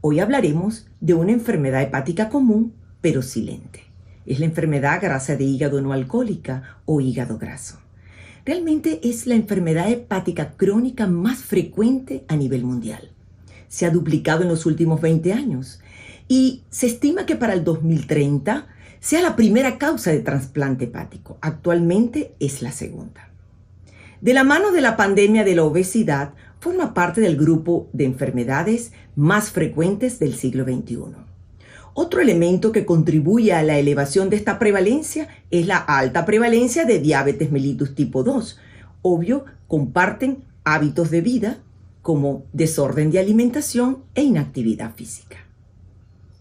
Hoy hablaremos de una enfermedad hepática común, pero silente. Es la enfermedad grasa de hígado no alcohólica o hígado graso. Realmente es la enfermedad hepática crónica más frecuente a nivel mundial. Se ha duplicado en los últimos 20 años y se estima que para el 2030 sea la primera causa de trasplante hepático. Actualmente es la segunda. De la mano de la pandemia de la obesidad, forma parte del grupo de enfermedades más frecuentes del siglo XXI. Otro elemento que contribuye a la elevación de esta prevalencia es la alta prevalencia de diabetes mellitus tipo 2. Obvio, comparten hábitos de vida como desorden de alimentación e inactividad física.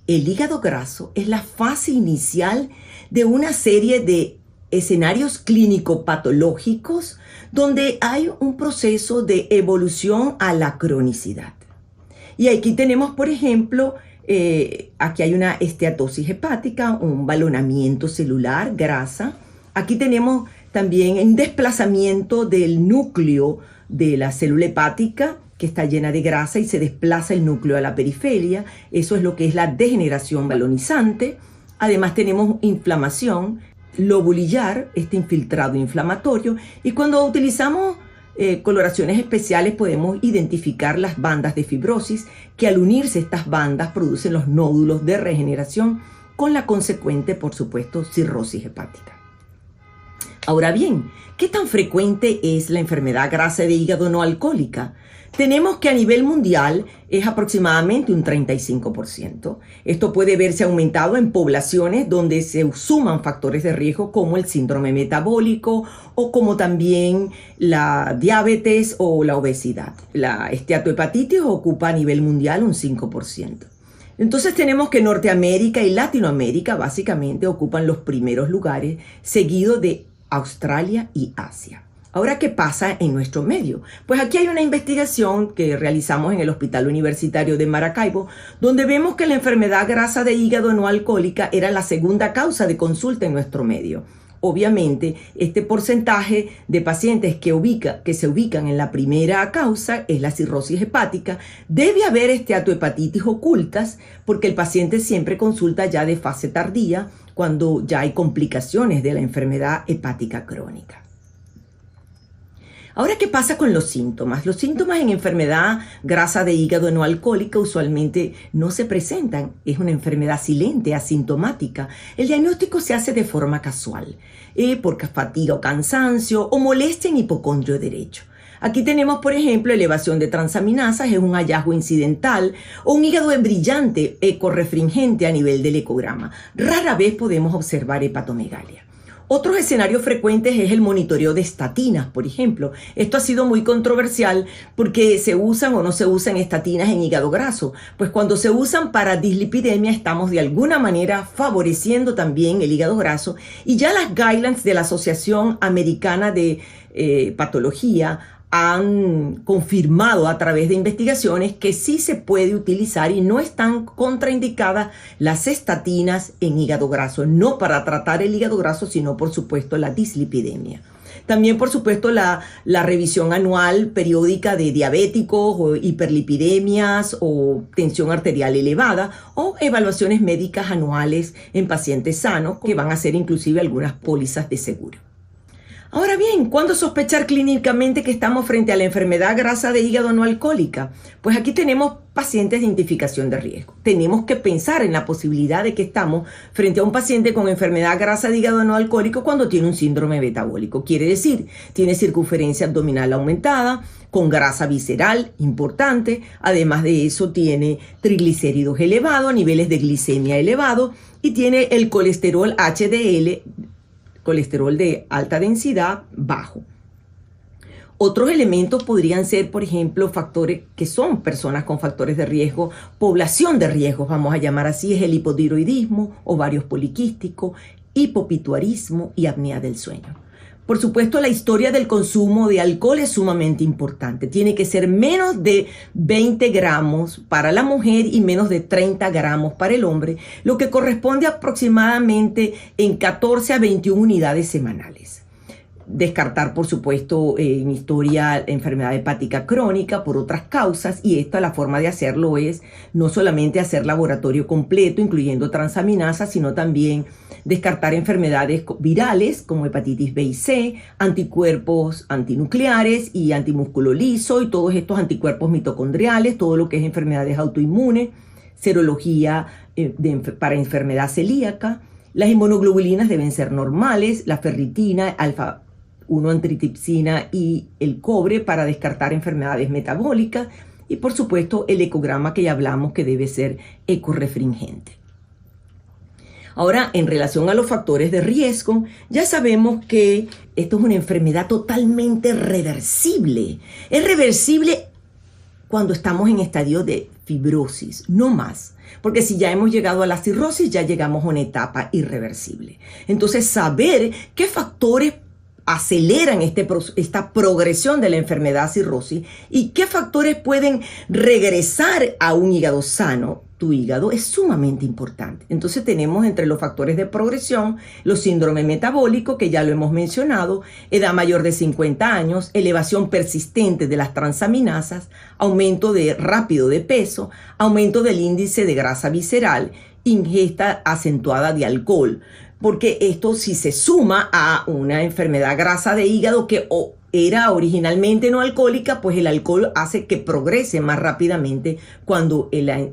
El hígado graso es la fase inicial de una serie de escenarios clínico-patológicos donde hay un proceso de evolución a la cronicidad. Y aquí tenemos, por ejemplo, aquí hay una esteatosis hepática, un balonamiento celular, grasa. Aquí tenemos también un desplazamiento del núcleo de la célula hepática que está llena de grasa y se desplaza el núcleo a la periferia. Eso es lo que es la degeneración balonizante. Además tenemos inflamación lobulillar, este infiltrado inflamatorio, y cuando utilizamos coloraciones especiales podemos identificar las bandas de fibrosis que al unirse estas bandas producen los nódulos de regeneración con la consecuente, por supuesto, cirrosis hepática. Ahora bien, ¿qué tan frecuente es la enfermedad grasa de hígado no alcohólica? Tenemos que a nivel mundial es aproximadamente un 35%. Esto puede verse aumentado en poblaciones donde se suman factores de riesgo como el síndrome metabólico o como también la diabetes o la obesidad. La esteatohepatitis ocupa a nivel mundial un 5%. Entonces tenemos que Norteamérica y Latinoamérica básicamente ocupan los primeros lugares, seguido de Australia y Asia. Ahora, ¿qué pasa en nuestro medio? Pues aquí hay una investigación que realizamos en el Hospital Universitario de Maracaibo, donde vemos que la enfermedad grasa de hígado no alcohólica era la segunda causa de consulta en nuestro medio. Obviamente, este porcentaje de pacientes que se ubican en la primera causa es la cirrosis hepática. Debe haber esteatohepatitis ocultas porque el paciente siempre consulta ya de fase tardía cuando ya hay complicaciones de la enfermedad hepática crónica. Ahora, ¿qué pasa con los síntomas? Los síntomas en enfermedad grasa de hígado no alcohólica usualmente no se presentan. Es una enfermedad silente, asintomática. El diagnóstico se hace de forma casual, por fatiga o cansancio o molestia en hipocondrio derecho. Aquí tenemos, por ejemplo, elevación de transaminasas, es un hallazgo incidental, o un hígado brillante ecorrefringente a nivel del ecograma. Rara vez podemos observar hepatomegalia. Otros escenarios frecuentes es el monitoreo de estatinas, por ejemplo. Esto ha sido muy controversial porque se usan o no se usan estatinas en hígado graso. Pues cuando se usan para dislipidemia estamos de alguna manera favoreciendo también el hígado graso. Y ya las guidelines de la Asociación Americana de Patología han confirmado a través de investigaciones que sí se puede utilizar y no están contraindicadas las estatinas en hígado graso, no para tratar el hígado graso, sino por supuesto la dislipidemia. También, por supuesto, la revisión anual periódica de diabéticos o hiperlipidemias o tensión arterial elevada o evaluaciones médicas anuales en pacientes sanos que van a ser inclusive algunas pólizas de seguro. Ahora bien, ¿cuándo sospechar clínicamente que estamos frente a la enfermedad grasa de hígado no alcohólica? Pues aquí tenemos pacientes de identificación de riesgo. Tenemos que pensar en la posibilidad de que estamos frente a un paciente con enfermedad grasa de hígado no alcohólico cuando tiene un síndrome metabólico. Quiere decir, tiene circunferencia abdominal aumentada, con grasa visceral importante, además de eso tiene triglicéridos elevados, niveles de glicemia elevados y tiene el colesterol HDL, colesterol de alta densidad, bajo. Otros elementos podrían ser, por ejemplo, factores que son personas con factores de riesgo, población de riesgos, vamos a llamar así, es el hipotiroidismo, ovarios poliquísticos, hipopituarismo y apnea del sueño. Por supuesto, la historia del consumo de alcohol es sumamente importante. Tiene que ser menos de 20 gramos para la mujer y menos de 30 gramos para el hombre, lo que corresponde aproximadamente en 14 a 21 unidades semanales. descartar, por supuesto, en historia enfermedad hepática crónica por otras causas, y esta la forma de hacerlo es no solamente hacer laboratorio completo, incluyendo transaminasas, sino también descartar enfermedades virales como hepatitis B y C, anticuerpos antinucleares y antimúsculo liso y todos estos anticuerpos mitocondriales, todo lo que es enfermedades autoinmunes, serología para enfermedad celíaca. Las inmunoglobulinas deben ser normales, la ferritina, alfa 1 antitripsina y el cobre para descartar enfermedades metabólicas, y por supuesto el ecograma que ya hablamos que debe ser ecorrefringente. Ahora, en relación a los factores de riesgo, ya sabemos que esto es una enfermedad totalmente reversible. Es reversible cuando estamos en estadio de fibrosis, no más. Porque si ya hemos llegado a la cirrosis, ya llegamos a una etapa irreversible. Entonces, saber qué factores aceleran esta progresión de la enfermedad cirrosis y qué factores pueden regresar a un hígado sano, tu hígado, es sumamente importante. Entonces tenemos entre los factores de progresión los síndromes metabólicos, que ya lo hemos mencionado, edad mayor de 50 años, elevación persistente de las transaminasas, aumento rápido de peso, aumento del índice de grasa visceral, ingesta acentuada de alcohol, porque esto si se suma a una enfermedad grasa de hígado que era originalmente no alcohólica, pues el alcohol hace que progrese más rápidamente cuando la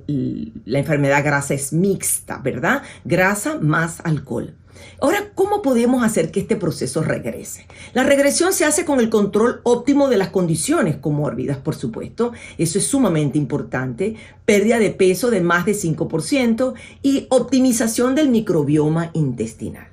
enfermedad grasa es mixta, ¿verdad? Grasa más alcohol. Ahora, ¿cómo podemos hacer que este proceso regrese? La regresión se hace con el control óptimo de las condiciones comórbidas, por supuesto. Eso es sumamente importante. Pérdida de peso de más de 5% y optimización del microbioma intestinal.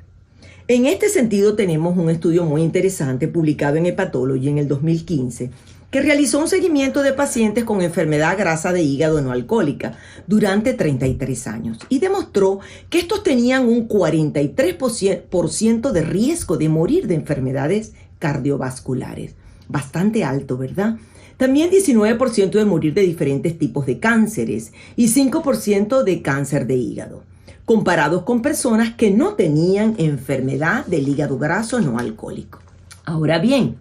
En este sentido, tenemos un estudio muy interesante publicado en Hepatology en el 2015 que realizó un seguimiento de pacientes con enfermedad grasa de hígado no alcohólica durante 33 años y demostró que estos tenían un 43% de riesgo de morir de enfermedades cardiovasculares. Bastante alto, ¿verdad? También 19% de morir de diferentes tipos de cánceres y 5% de cáncer de hígado, comparados con personas que no tenían enfermedad del hígado graso no alcohólico. Ahora bien,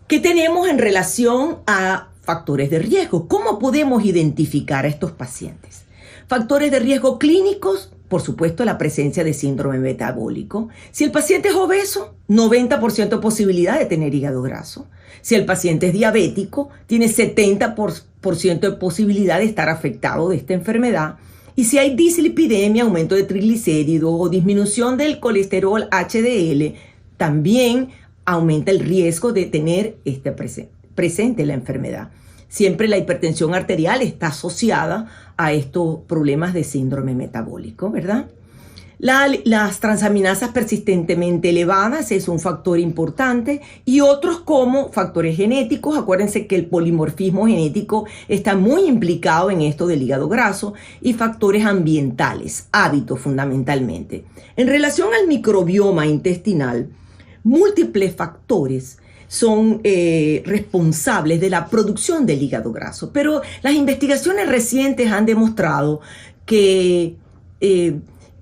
¿qué tenemos en relación a factores de riesgo? ¿Cómo podemos identificar a estos pacientes? Factores de riesgo clínicos, por supuesto, la presencia de síndrome metabólico. Si el paciente es obeso, 90% de posibilidad de tener hígado graso. Si el paciente es diabético, tiene 70% de posibilidad de estar afectado de esta enfermedad. Y si hay dislipidemia, aumento de triglicéridos o disminución del colesterol HDL, también aumenta el riesgo de tener presente la enfermedad. Siempre la hipertensión arterial está asociada a estos problemas de síndrome metabólico, ¿verdad? Las transaminasas persistentemente elevadas es un factor importante, y otros como factores genéticos. Acuérdense que el polimorfismo genético está muy implicado en esto del hígado graso, y factores ambientales, hábitos fundamentalmente. En relación al microbioma intestinal, múltiples factores son responsables de la producción del hígado graso, pero las investigaciones recientes han demostrado que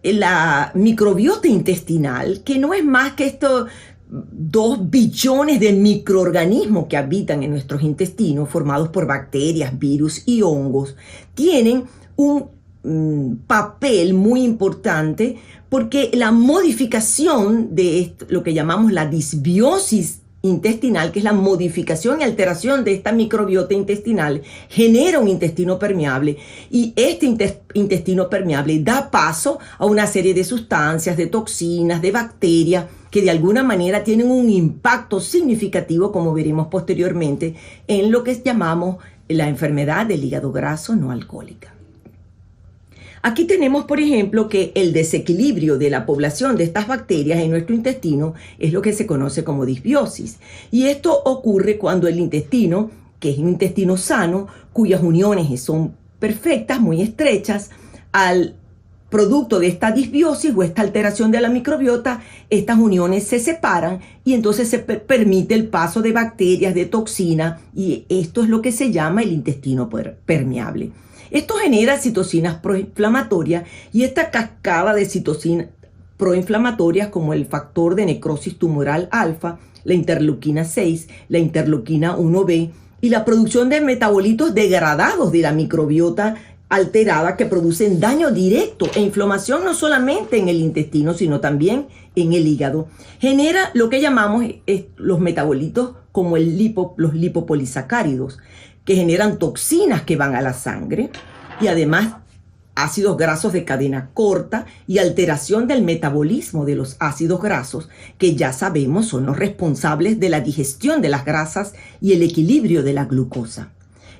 la microbiota intestinal, que no es más que estos 2 billones de microorganismos que habitan en nuestros intestinos, formados por bacterias, virus y hongos, tienen un papel muy importante, porque la modificación de lo que llamamos la disbiosis intestinal, que es la modificación y alteración de esta microbiota intestinal, genera un intestino permeable, y este intestino permeable da paso a una serie de sustancias, de toxinas, de bacterias, que de alguna manera tienen un impacto significativo, como veremos posteriormente, en lo que llamamos la enfermedad del hígado graso no alcohólica. Aquí tenemos, por ejemplo, que el desequilibrio de la población de estas bacterias en nuestro intestino es lo que se conoce como disbiosis. Y esto ocurre cuando el intestino, que es un intestino sano, cuyas uniones son perfectas, muy estrechas, al producto de esta disbiosis o esta alteración de la microbiota, estas uniones se separan y entonces se permite el paso de bacterias, de toxinas, y esto es lo que se llama el intestino permeable. Esto genera citocinas proinflamatorias, y esta cascada de citocinas proinflamatorias como el factor de necrosis tumoral alfa, la interleuquina 6, la interleuquina 1b y la producción de metabolitos degradados de la microbiota alterada que producen daño directo e inflamación no solamente en el intestino, sino también en el hígado. Genera lo que llamamos los metabolitos como los lipopolisacáridos, que generan toxinas que van a la sangre y además ácidos grasos de cadena corta y alteración del metabolismo de los ácidos grasos, que ya sabemos son los responsables de la digestión de las grasas y el equilibrio de la glucosa.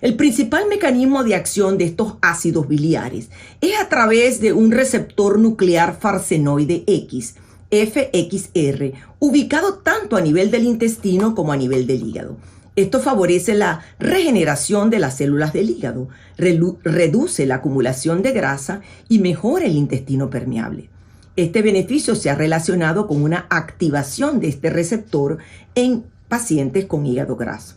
El principal mecanismo de acción de estos ácidos biliares es a través de un receptor nuclear farsenoide X, FXR, ubicado tanto a nivel del intestino como a nivel del hígado. Esto favorece la regeneración de las células del hígado, reduce la acumulación de grasa y mejora el intestino permeable. Este beneficio se ha relacionado con una activación de este receptor en pacientes con hígado graso.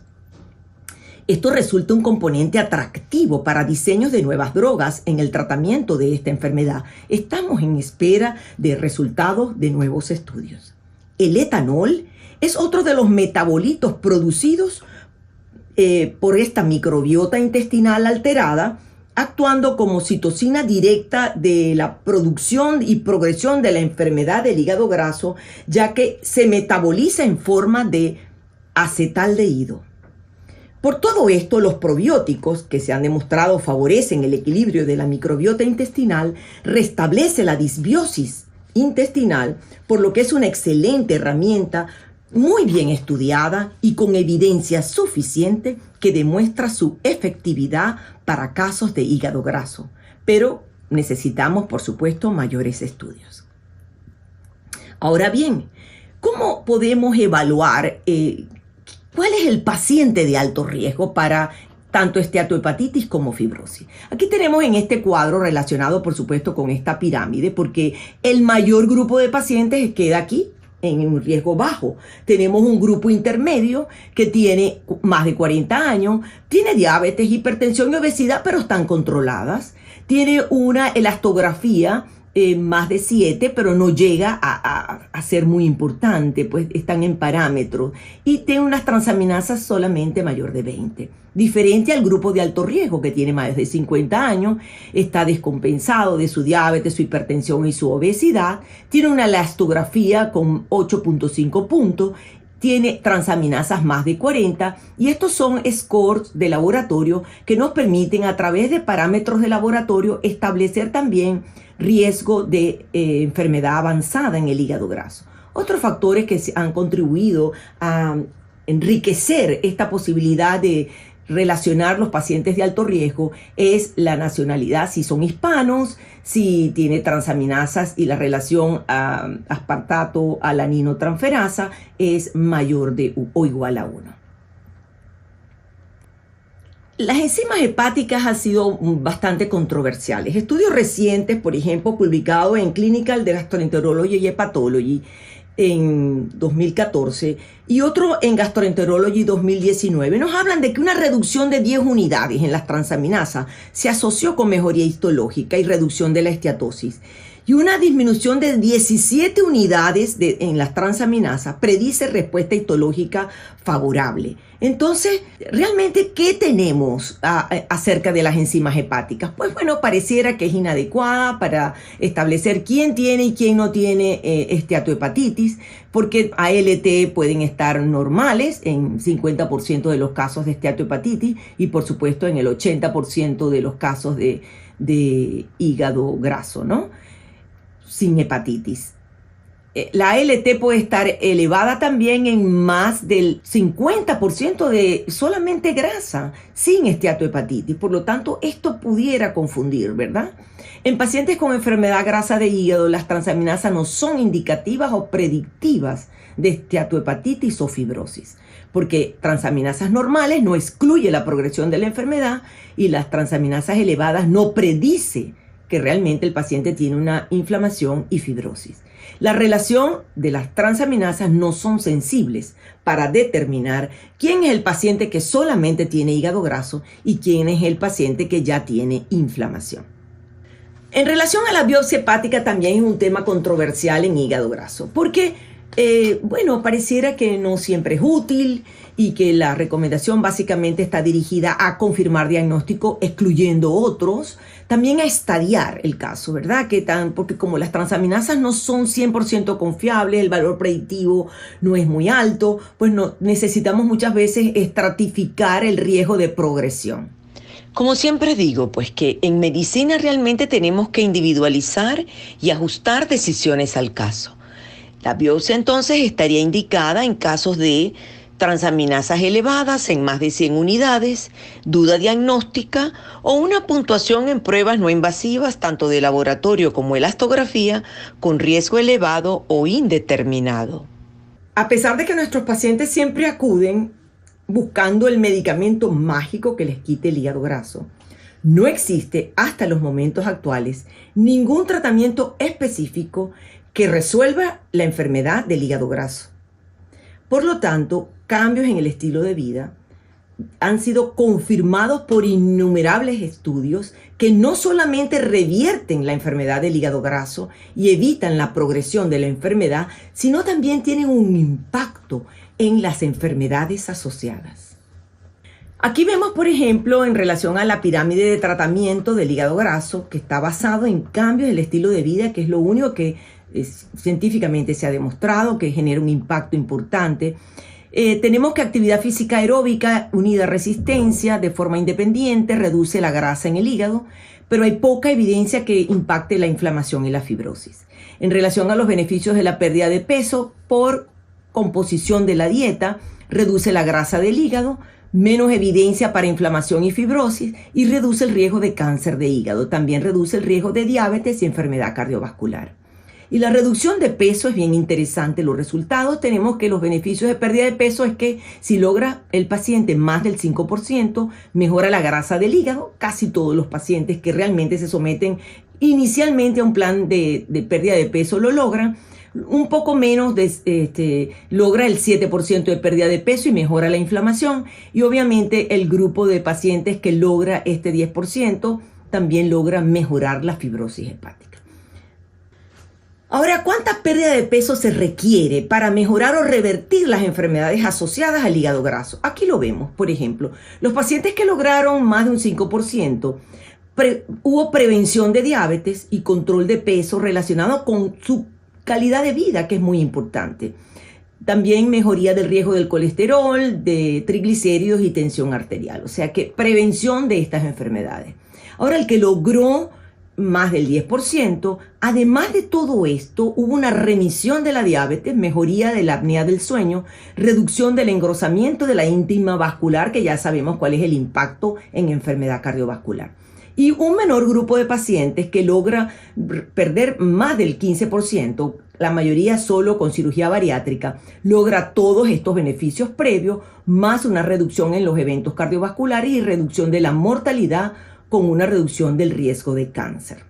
Esto resulta un componente atractivo para diseños de nuevas drogas en el tratamiento de esta enfermedad. Estamos en espera de resultados de nuevos estudios. El etanol es otro de los metabolitos producidos por esta microbiota intestinal alterada, actuando como citocina directa de la producción y progresión de la enfermedad del hígado graso, ya que se metaboliza en forma de acetaldehído. Por todo esto, los probióticos, que se han demostrado favorecen el equilibrio de la microbiota intestinal, restablece la disbiosis intestinal, por lo que es una excelente herramienta muy bien estudiada y con evidencia suficiente que demuestra su efectividad para casos de hígado graso. Pero necesitamos, por supuesto, mayores estudios. Ahora bien, ¿cómo podemos evaluar cuál es el paciente de alto riesgo para tanto esteatohepatitis como fibrosis? Aquí tenemos en este cuadro relacionado, por supuesto, con esta pirámide, porque el mayor grupo de pacientes queda aquí, en un riesgo bajo. Tenemos un grupo intermedio que tiene más de 40 años, tiene diabetes, hipertensión y obesidad, pero están controladas. Tiene una elastografía más de 7, pero no llega a ser muy importante, pues están en parámetros. Y tiene unas transaminasas solamente mayor de 20. Diferente al grupo de alto riesgo que tiene más de 50 años, está descompensado de su diabetes, su hipertensión y su obesidad, tiene una elastografía con 8.5 puntos, tiene transaminasas más de 40 y estos son scores de laboratorio que nos permiten a través de parámetros de laboratorio establecer también riesgo de enfermedad avanzada en el hígado graso. Otros factores que han contribuido a enriquecer esta posibilidad de relacionar los pacientes de alto riesgo es la nacionalidad, si son hispanos, si tiene transaminasas y la relación aspartato-alaninotransferasa es mayor de o igual a 1. Las enzimas hepáticas han sido bastante controversiales. Estudios recientes, por ejemplo, publicados en Clinical Gastroenterology y Hepatology en 2014 y otro en Gastroenterology 2019, nos hablan de que una reducción de 10 unidades en las transaminasas se asoció con mejoría histológica y reducción de la esteatosis. Y una disminución de 17 unidades en las transaminasas predice respuesta histológica favorable. Entonces, ¿realmente qué tenemos acerca de las enzimas hepáticas? Pues bueno, pareciera que es inadecuada para establecer quién tiene y quién no tiene esteatohepatitis, porque ALT pueden estar normales en 50% de los casos de esteatohepatitis y por supuesto en el 80% de los casos de hígado graso, ¿no? Sin hepatitis. La ALT puede estar elevada también en más del 50% de solamente grasa sin esteatohepatitis. Por lo tanto, esto pudiera confundir, ¿verdad? En pacientes con enfermedad grasa de hígado, las transaminasas no son indicativas o predictivas de esteatohepatitis o fibrosis, porque transaminasas normales no excluye la progresión de la enfermedad y las transaminasas elevadas no predice que realmente el paciente tiene una inflamación y fibrosis. La relación de las transaminasas no son sensibles para determinar quién es el paciente que solamente tiene hígado graso y quién es el paciente que ya tiene inflamación. En relación a la biopsia hepática también es un tema controversial en hígado graso, porque, pareciera que no siempre es útil y que la recomendación básicamente está dirigida a confirmar diagnóstico, excluyendo otros, también a estadiar el caso, ¿verdad? Porque como las transaminasas no son 100% confiables, el valor predictivo no es muy alto, pues necesitamos muchas veces estratificar el riesgo de progresión. Como siempre digo, pues que en medicina realmente tenemos que individualizar y ajustar decisiones al caso. La biopsia entonces estaría indicada en casos de transaminasas elevadas en más de 100 unidades, duda diagnóstica o una puntuación en pruebas no invasivas tanto de laboratorio como elastografía con riesgo elevado o indeterminado. A pesar de que nuestros pacientes siempre acuden buscando el medicamento mágico que les quite el hígado graso, no existe hasta los momentos actuales ningún tratamiento específico que resuelva la enfermedad del hígado graso. Por lo tanto, cambios en el estilo de vida han sido confirmados por innumerables estudios que no solamente revierten la enfermedad del hígado graso y evitan la progresión de la enfermedad, sino también tienen un impacto en las enfermedades asociadas. Aquí vemos, por ejemplo, en relación a la pirámide de tratamiento del hígado graso, que está basado en cambios del estilo de vida, que es lo único que científicamente se ha demostrado que genera un impacto importante. Tenemos que actividad física aeróbica unida a resistencia de forma independiente reduce la grasa en el hígado, pero hay poca evidencia que impacte la inflamación y la fibrosis. En relación a los beneficios de la pérdida de peso por composición de la dieta, reduce la grasa del hígado, menos evidencia para inflamación y fibrosis y reduce el riesgo de cáncer de hígado. También reduce el riesgo de diabetes y enfermedad cardiovascular. Y la reducción de peso es bien interesante. Los resultados tenemos que los beneficios de pérdida de peso es que si logra el paciente más del 5%, mejora la grasa del hígado. Casi todos los pacientes que realmente se someten inicialmente a un plan de pérdida de peso lo logran. Un poco menos logra el 7% de pérdida de peso y mejora la inflamación. Y obviamente el grupo de pacientes que logra este 10% también logra mejorar la fibrosis hepática. Ahora, ¿cuánta pérdida de peso se requiere para mejorar o revertir las enfermedades asociadas al hígado graso? Aquí lo vemos, por ejemplo, los pacientes que lograron más de un 5%, hubo prevención de diabetes y control de peso relacionado con su calidad de vida, que es muy importante. También mejoría del riesgo del colesterol, de triglicéridos y tensión arterial. O sea que prevención de estas enfermedades. Ahora, el que logró más del 10%, además de todo esto, hubo una remisión de la diabetes, mejoría de la apnea del sueño, reducción del engrosamiento de la íntima vascular, que ya sabemos cuál es el impacto en enfermedad cardiovascular. Y un menor grupo de pacientes que logra perder más del 15%, la mayoría solo con cirugía bariátrica, logra todos estos beneficios previos, más una reducción en los eventos cardiovasculares y reducción de la mortalidad con una reducción del riesgo de cáncer.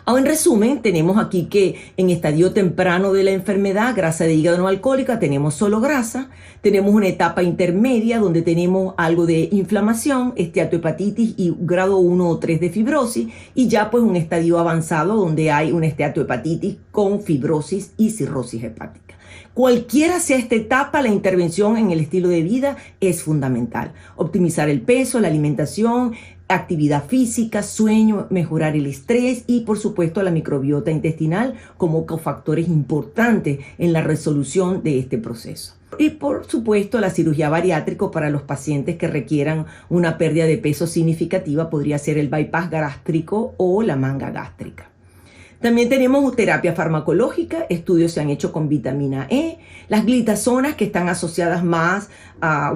Ahora, en resumen, tenemos aquí que en estadio temprano de la enfermedad, grasa de hígado no alcohólica, tenemos solo grasa. Tenemos una etapa intermedia donde tenemos algo de inflamación, esteatohepatitis y grado 1 o 3 de fibrosis. Y ya pues un estadio avanzado donde hay una esteatohepatitis con fibrosis y cirrosis hepática. Cualquiera sea esta etapa, la intervención en el estilo de vida es fundamental. Optimizar el peso, la alimentación, actividad física, sueño, mejorar el estrés y por supuesto la microbiota intestinal como cofactores importantes en la resolución de este proceso. Y por supuesto la cirugía bariátrica para los pacientes que requieran una pérdida de peso significativa podría ser el bypass gástrico o la manga gástrica. También tenemos terapia farmacológica, estudios se han hecho con vitamina E, las glitazonas que están asociadas más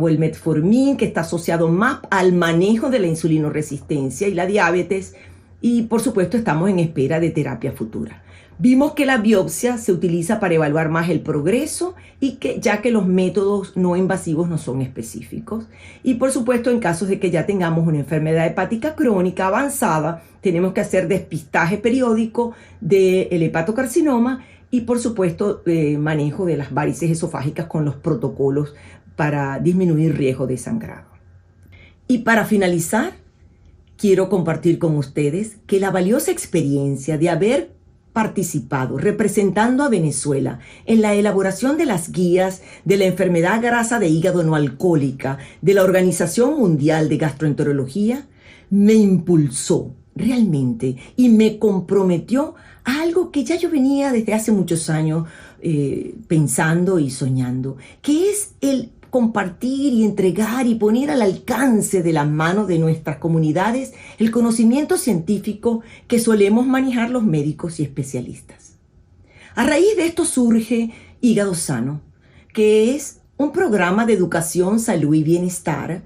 o el metformin que está asociado más al manejo de la insulinoresistencia y la diabetes y por supuesto estamos en espera de terapia futura. Vimos que la biopsia se utiliza para evaluar más el progreso y que ya que los métodos no invasivos no son específicos. Y por supuesto en casos de que ya tengamos una enfermedad hepática crónica avanzada, tenemos que hacer despistaje periódico del hepatocarcinoma y por supuesto manejo de las varices esofágicas con los protocolos para disminuir riesgo de sangrado. Y para finalizar, quiero compartir con ustedes que la valiosa experiencia de haber participado representando a Venezuela en la elaboración de las guías de la enfermedad grasa de hígado no alcohólica de la Organización Mundial de Gastroenterología me impulsó realmente y me comprometió a algo que ya yo venía desde hace muchos años pensando y soñando, que es el compartir y entregar y poner al alcance de las manos de nuestras comunidades el conocimiento científico que solemos manejar los médicos y especialistas. A raíz de esto surge Hígado Sano, que es un programa de educación, salud y bienestar,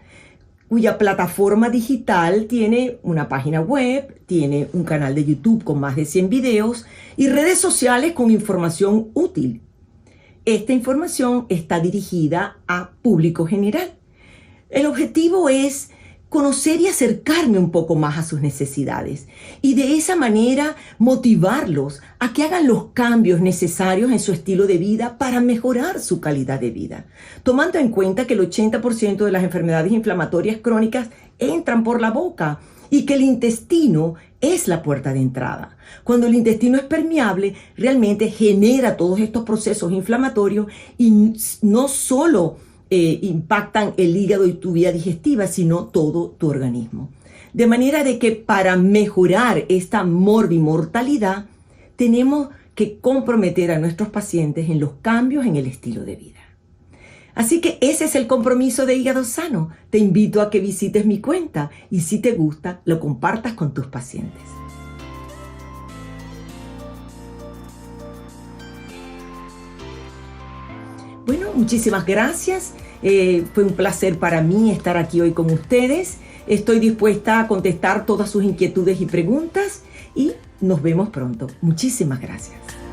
cuya plataforma digital tiene una página web, tiene un canal de YouTube con más de 100 videos y redes sociales con información útil. Esta información está dirigida a público general. El objetivo es conocer y acercarme un poco más a sus necesidades y de esa manera motivarlos a que hagan los cambios necesarios en su estilo de vida para mejorar su calidad de vida, tomando en cuenta que el 80% de las enfermedades inflamatorias crónicas entran por la boca y que el intestino es la puerta de entrada. Cuando el intestino es permeable, realmente genera todos estos procesos inflamatorios y no solo impactan el hígado y tu vía digestiva, sino todo tu organismo. De manera de que para mejorar esta morbimortalidad, tenemos que comprometer a nuestros pacientes en los cambios en el estilo de vida. Así que ese es el compromiso de Hígado Sano. Te invito a que visites mi cuenta y si te gusta, lo compartas con tus pacientes. Bueno, muchísimas gracias. Fue un placer para mí estar aquí hoy con ustedes. Estoy dispuesta a contestar todas sus inquietudes y preguntas y nos vemos pronto. Muchísimas gracias.